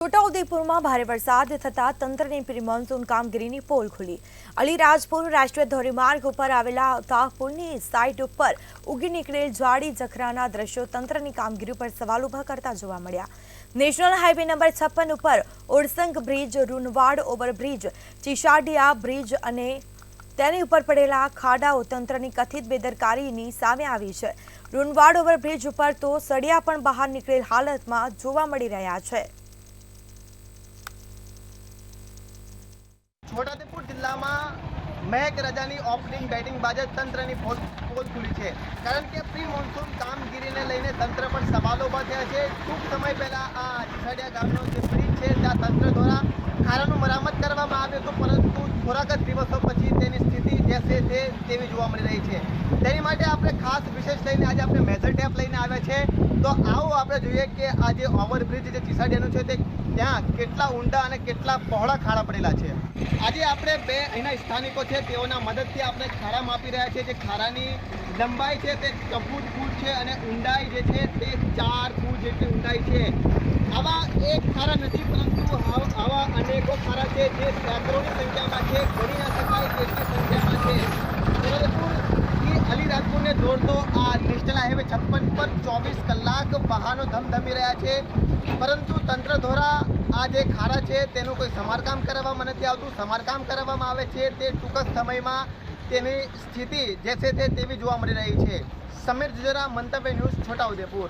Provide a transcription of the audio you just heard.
છોટાઉદેપુરમાં ભારે વરસાદ થતાં તંત્રની પ્રી મોન્સૂન કામગીરીની પોલ ખુલી। અલીરાજપુર રાષ્ટ્રીય ધોરીમાર્ગ ઉપર આવેલા આવતા પુલની સાઇટ ઉપર ઉગી નીકળેલ જાડી જખરાના દ્રશ્યો તંત્રની કામગીરી પર સવાલ ઉભા કરતા જોવા મળ્યા। નેશનલ હાઈવે નંબર 56 ઉપર Orsang bridge, Runwad overbridge, ચીશાડિયા bridge અને તેની ઉપર પડેલા ખાડાઓ તંત્રની કથિત બેદરકારીની સામે આવી છે। રૂનવાડ ઓવરબ્રિજ ઉપર તો સળિયા પણ બહાર નીકળેલ હાલતમાં જોવા મળી રહ્યા છે। છોટાઉદેપુર જિલ્લામાં મેઘરાજાની ઓપનિંગ બેટિંગ બાદ તંત્રની પોલ ખુલી છે, કારણ કે પ્રી મોન્સૂન કામગીરીને લઈને તંત્ર પર સવાલો ઉભા થયા છે। ટૂંક સમય પહેલા આ ચીસાડિયા ગામનો જે બ્રિજ છે ત્યાં તંત્ર દ્વારા ખારાનું મરામત કરવામાં આવ્યું હતું, પરંતુ થોડાક જ દિવસો પછી તેની સ્થિતિ જે છે તે તેવી જોવા મળી રહી છે। તેની માટે આપણે ખાસ વિશેષ લઈને આજે આપણે મેજર ટેપ લઈને આવ્યા છે। તો આવો આપણે જોઈએ કે આ જે ઓવરબ્રિજ જે ચીસાડિયાનું છે તે ત્યાં કેટલા ઊંડા અને કેટલા પહોળા ખાડા પડેલા છે। આજે આપણે બે અહીંના સ્થાનિકો છે તેઓના મદદથી આપણે ખાડા માપી રહ્યા છીએ। જે ખાડાની લંબાઈ છે તે 14 ફૂટ છે અને ઊંડાઈ જે છે તે 4 ફૂટ જેટલી ઊંડાઈ છે। આવા એક ખાડા નથી, પરંતુ આવા અનેકો ખાડા છે જે સેંકડોની સંખ્યામાં છે, ગણી ના શકાય તેટલી સંખ્યામાં છે। છોટાઉદેપુરથી અલીરાજપુરને જોડતો આ નેશનલ હાઈવે 56 પર 24 કલાક વાહનો ધમધમી રહ્યા છે, પરંતુ તંત્ર દ્વારા આ જે ખાડા છે તેનું કોઈ સમારકામ કરવામાં નથી આવતું। સમારકામ કરવામાં આવે છે તે ટૂંક સમયમાં તેની સ્થિતિ જે છે તે તેવી જોવા મળી રહી છે। સમીર જુજરા, મંતવ્ય ન્યૂઝ, છોટાઉદેપુર।